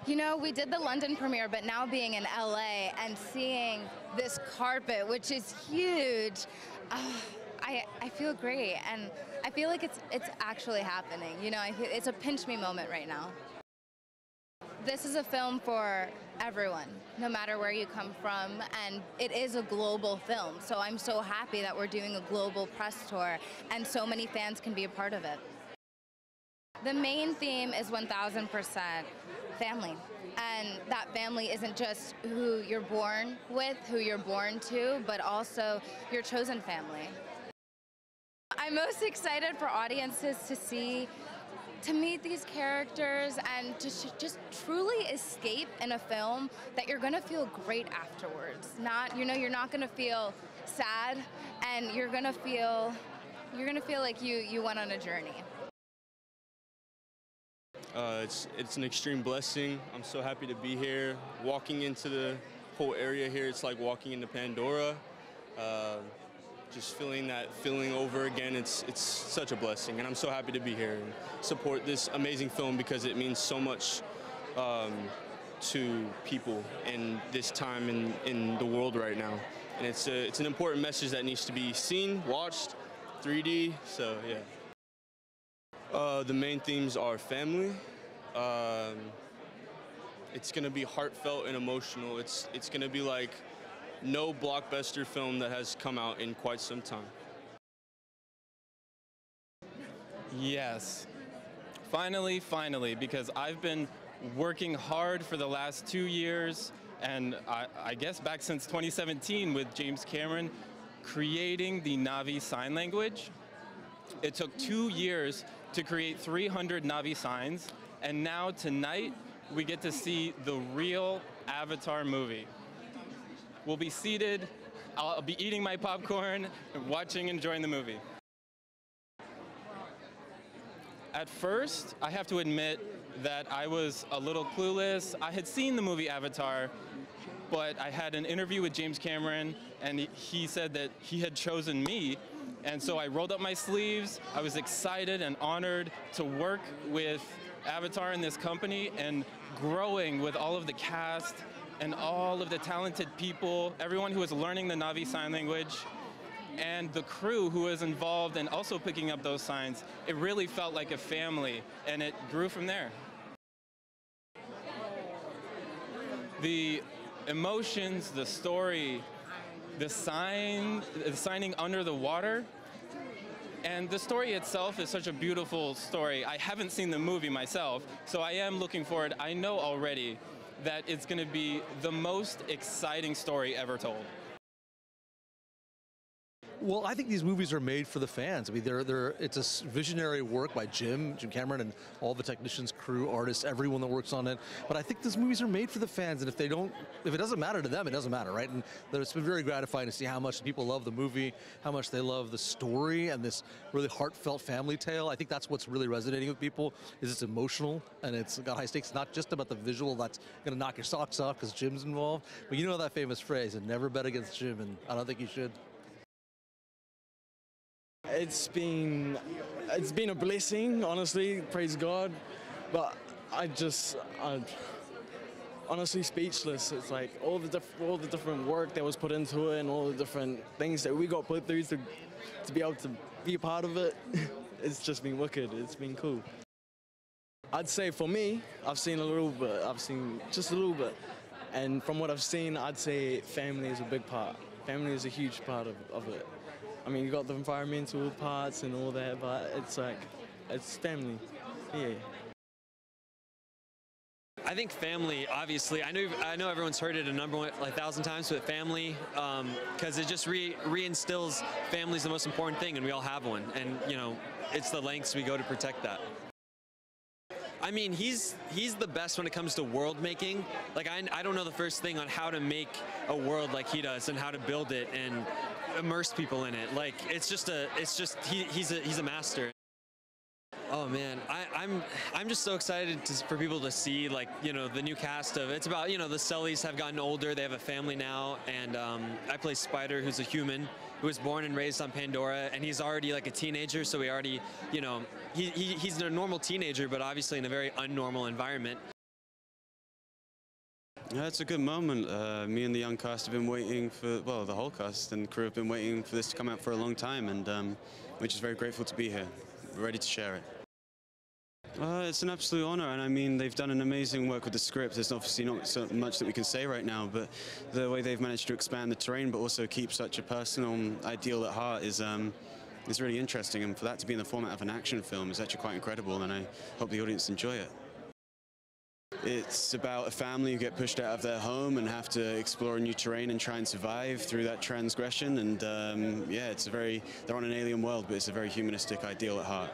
You know, we did the London premiere, but now being in LA and seeing this carpet, which is huge, I feel great, and I feel like it's actually happening. You know, it's a pinch me moment right now. This is a film for everyone, no matter where you come from, and it is a global film, so I'm so happy that we're doing a global press tour and so many fans can be a part of it. The main theme is 1000% family, and that family isn't just who you're born with, who you're born to, but also your chosen family. I'm most excited for audiences to meet these characters and to just truly escape in a film that you're gonna feel great afterwards. You're not gonna feel sad, and you're gonna feel like you went on a journey. It's an extreme blessing. I'm so happy to be here. Walking into the whole area here, it's like walking into Pandora. Just feeling that feeling over again, it's such a blessing, and I'm so happy to be here and support this amazing film because it means so much to people in this time in the world right now. And it's an important message that needs to be seen, watched, 3D, so yeah. The main themes are family. It's gonna be heartfelt and emotional. It's gonna be like no blockbuster film that has come out in quite some time. Yes. Finally, because I've been working hard for the last 2 years, and I guess back since 2017 with James Cameron, creating the Na'vi sign language. It took 2 years to create 300 Na'vi signs, and now tonight we get to see the real Avatar movie. We'll be seated, I'll be eating my popcorn, and enjoying the movie. At first, I have to admit that I was a little clueless. I had seen the movie Avatar, but I had an interview with James Cameron, and he said that he had chosen me. And so I rolled up my sleeves. I was excited and honored to work with Avatar in this company and growing with all of the cast and all of the talented people, everyone who was learning the Na'vi sign language, and the crew who was involved in also picking up those signs. It really felt like a family, and it grew from there. The emotions, the story, the signing under the water, and the story itself is such a beautiful story. I haven't seen the movie myself, so I am looking forward. I know already that it's going to be the most exciting story ever told. Well, I think these movies are made for the fans. I mean, it's a visionary work by Jim Cameron and all the technicians, crew, artists, everyone that works on it. But I think these movies are made for the fans, and if it doesn't matter to them, it doesn't matter, right? And it's been very gratifying to see how much people love the movie, how much they love the story and this really heartfelt family tale. I think that's what's really resonating with people, is it's emotional and it's got high stakes. It's not just about the visual that's going to knock your socks off because Jim's involved, but you know that famous phrase, and never bet against Jim, and I don't think you should. It's been a blessing, honestly, praise God, but I'm honestly speechless. It's like all the different work that was put into it and all the different things that we got put through to be able to be a part of it. It's just been wicked. It's been cool. I'd say for me, I've seen just a little bit, and from what I've seen, I'd say family is a big part. Family is a huge part of it. I mean, you got the environmental parts and all that, but it's family, yeah. I think family, obviously, I know everyone's heard it a number like 1,000 times, but family, because it just reinstills family's the most important thing, and we all have one, and you know, it's the lengths we go to protect that. I mean, he's the best when it comes to world making. Like, I don't know the first thing on how to make a world like he does and how to build it and immerse people in it. Like, he's a master. Oh man, I'm just so excited for people to see, like, you know, the new cast of it's about, you know, the Sullys have gotten older, they have a family now, and I play Spider, who's a human who was born and raised on Pandora, and he's already like a teenager, so he already, you know, he's a normal teenager, but obviously in a very unnormal environment. Yeah, it's a good moment. Me and the young cast have been waiting for, well, the whole cast and crew have been waiting for this to come out for a long time, and we're just very grateful to be here. We're ready to share it. It's an absolute honor, and I mean, they've done an amazing work with the script. There's obviously not so much that we can say right now, but the way they've managed to expand the terrain but also keep such a personal ideal at heart is really interesting, and for that to be in the format of an action film is actually quite incredible, and I hope the audience enjoy it. It's about a family who get pushed out of their home and have to explore a new terrain and try and survive through that transgression, and yeah, they're on an alien world, but it's a very humanistic ideal at heart.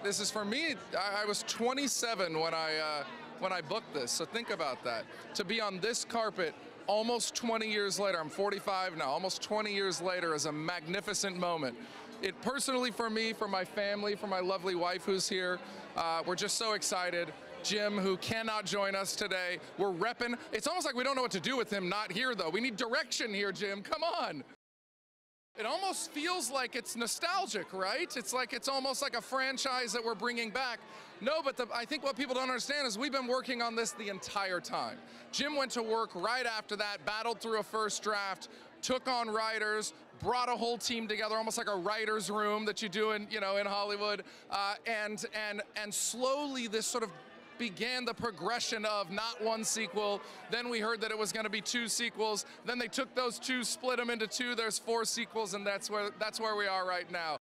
This is for me. I was 27 when I booked this, so think about that. To be on this carpet almost 20 years later, I'm 45 now, almost 20 years later is a magnificent moment. It personally for me, for my family, for my lovely wife who's here, we're just so excited. Jim, who cannot join us today, we're repping. It's almost like we don't know what to do with him not here though. We need direction here, Jim, come on. It almost feels like it's nostalgic, right? It's almost like a franchise that we're bringing back. No, but I think what people don't understand is we've been working on this the entire time. Jim went to work right after that, battled through a first draft, took on writers, brought a whole team together, almost like a writer's room that you do in Hollywood, and slowly this sort of began the progression of not one sequel. Then we heard that it was going to be 2 sequels. Then they took those 2, split them into 2. There's 4 sequels, and that's where we are right now.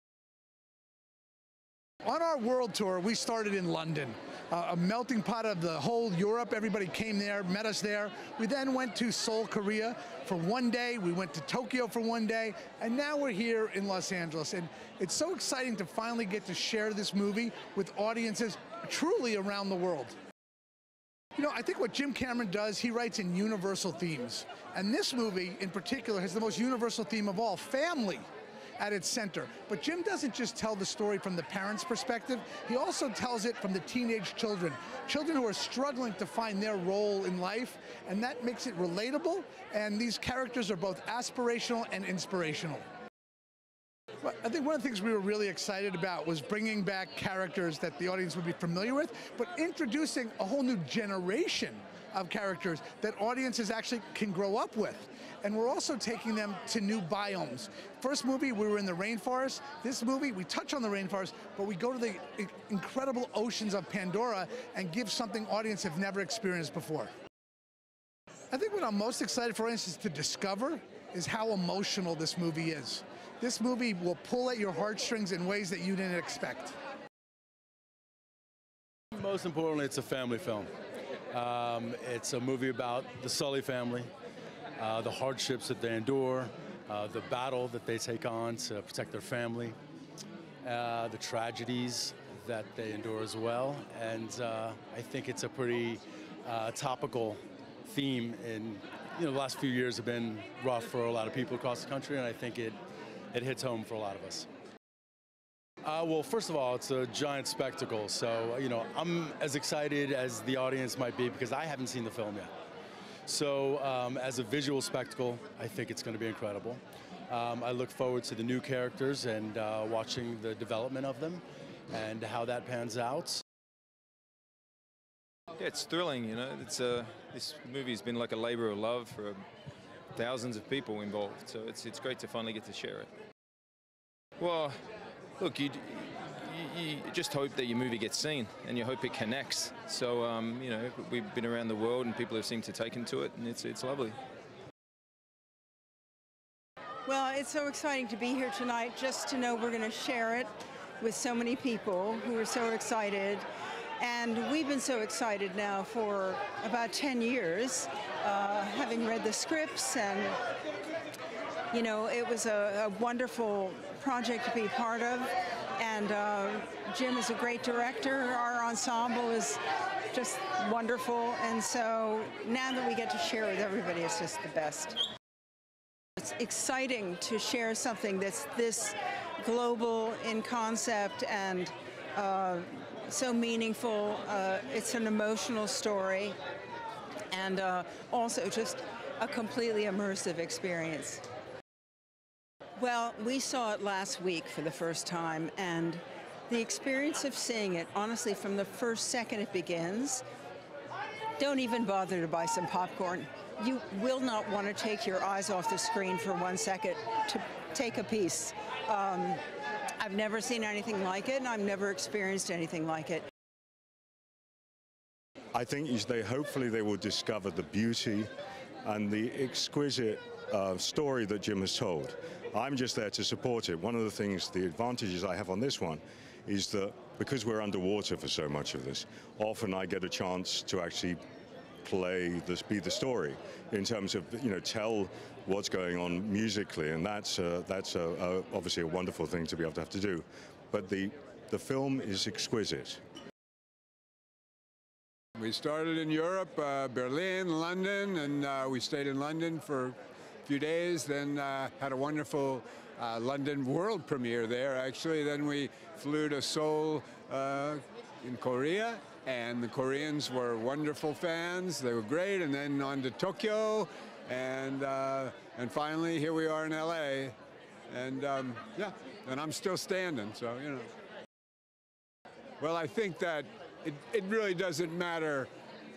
On our world tour, we started in London, a melting pot of the whole Europe. Everybody came there, met us there. We then went to Seoul, Korea for 1 day. We went to Tokyo for 1 day, and now we're here in Los Angeles. And it's so exciting to finally get to share this movie with audiences truly around the world. You know, I think what Jim Cameron does, he writes in universal themes. And this movie in particular has the most universal theme of all, family, at its center. But Jim doesn't just tell the story from the parents' perspective, he also tells it from the teenage children who are struggling to find their role in life, and that makes it relatable, and these characters are both aspirational and inspirational. But I think one of the things we were really excited about was bringing back characters that the audience would be familiar with, but introducing a whole new generation of characters that audiences actually can grow up with. And we're also taking them to new biomes. First movie, we were in the rainforest. This movie, we touch on the rainforest, but we go to the incredible oceans of Pandora and give something audience have never experienced before. I think what I'm most excited for audiences to discover is how emotional this movie is. This movie will pull at your heartstrings in ways that you didn't expect. Most importantly, it's a family film. It's a movie about the Sully family, the hardships that they endure, the battle that they take on to protect their family, the tragedies that they endure as well. And I think it's a pretty topical theme. And the last few years have been rough for a lot of people across the country, and I think it hits home for a lot of us. Well, first of all, it's a giant spectacle, so I'm as excited as the audience might be because I haven't seen the film yet. So as a visual spectacle, I think it's going to be incredible. I look forward to the new characters and watching the development of them and how that pans out. Yeah, it's thrilling, this movie's been like a labor of love for thousands of people involved, so it's great to finally get to share it. Well, look, you just hope that your movie gets seen and you hope it connects. So, we've been around the world and people have seemed to take to it, and it's lovely. Well, it's so exciting to be here tonight, just to know we're going to share it with so many people who are so excited. And we've been so excited now for about 10 years, having read the scripts, and it was a wonderful project to be part of. And Jim is a great director. Our ensemble is just wonderful. And so now that we get to share with everybody, it's just the best. It's exciting to share something that's this global in concept and so meaningful. It's an emotional story and also just a completely immersive experience. Well, we saw it last week for the first time, and the experience of seeing it, honestly, from the first second it begins, don't even bother to buy some popcorn. You will not want to take your eyes off the screen for 1 second to take a piece. I've never seen anything like it, and I've never experienced anything like it. I think hopefully they will discover the beauty and the exquisite story that Jim has told. I'm just there to support it. One of the things, the advantages I have on this one is that because we're underwater for so much of this, often I get a chance to actually be the story in terms of, tell what's going on musically, and that's obviously a wonderful thing to be able to have to do. But the film is exquisite. We started in Europe, Berlin, London, and we stayed in London for a few days, then had a wonderful London world premiere there, actually. Then we flew to Seoul in Korea, and the Koreans were wonderful fans. They were great, and then on to Tokyo, and finally here we are in LA, and yeah, and I'm still standing, so, Well, I think that it really doesn't matter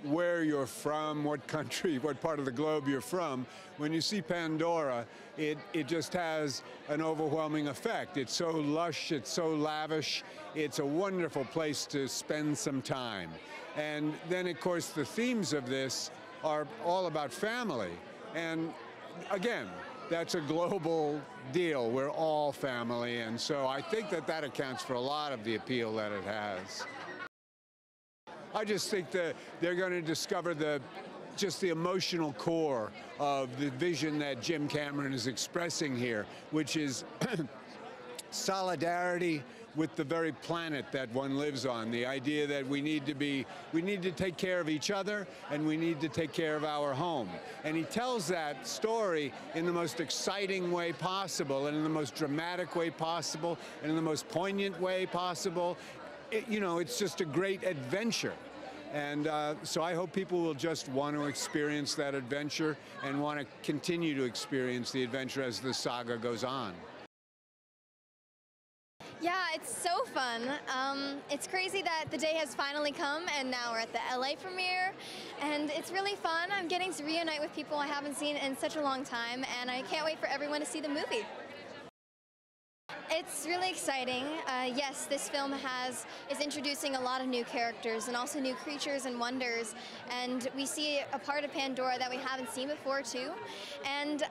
where you're from, what country, what part of the globe you're from. When you see Pandora, it just has an overwhelming effect. It's so lush, it's so lavish, it's a wonderful place to spend some time. And then, of course, the themes of this are all about family. And again, that's a global deal. We're all family, and so I think that accounts for a lot of the appeal that it has. I just think that they're going to discover just the emotional core of the vision that Jim Cameron is expressing here, which is solidarity with the very planet that one lives on. The idea that we need to take care of each other, and we need to take care of our home. And he tells that story in the most exciting way possible, and in the most dramatic way possible, and in the most poignant way possible. It's just a great adventure. And so I hope people will just want to experience that adventure and want to continue to experience the adventure as the saga goes on. Yeah, it's so fun. It's crazy that the day has finally come, and now we're at the LA premiere, and it's really fun. I'm getting to reunite with people I haven't seen in such a long time, and I can't wait for everyone to see the movie. It's really exciting. Yes, this film is introducing a lot of new characters and also new creatures and wonders, and we see a part of Pandora that we haven't seen before too. And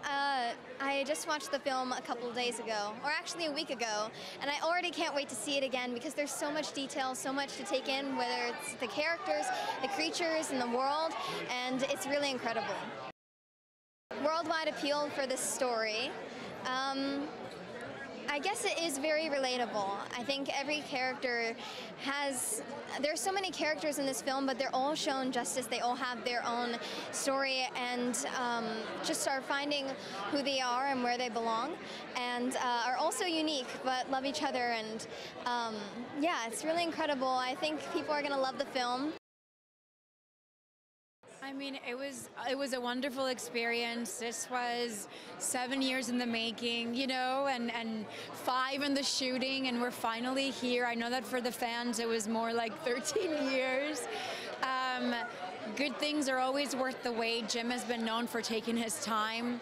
I just watched the film a couple of days ago, or actually a week ago, and I already can't wait to see it again because there's so much detail, so much to take in, whether it's the characters, the creatures, and the world, and it's really incredible. Worldwide appeal for this story. I guess it is very relatable. I think every character there's so many characters in this film, but they're all shown justice. They all have their own story and just are finding who they are and where they belong, and are also unique, but love each other. And yeah, it's really incredible. I think people are gonna love the film. I mean, it was a wonderful experience. This was 7 years in the making, and 5 in the shooting, and we're finally here. I know that for the fans, it was more like 13 years. Good things are always worth the wait. Jim has been known for taking his time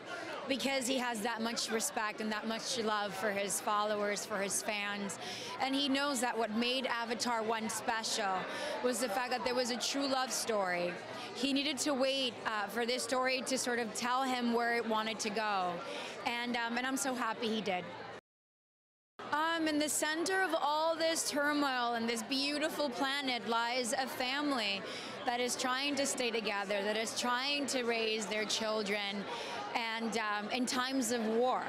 because he has that much respect and that much love for his followers, for his fans. And he knows that what made Avatar 1 special was the fact that there was a true love story. He needed to wait for this story to sort of tell him where it wanted to go. And I'm so happy he did. In the center of all this turmoil and this beautiful planet lies a family that is trying to stay together, that is trying to raise their children, and in times of war.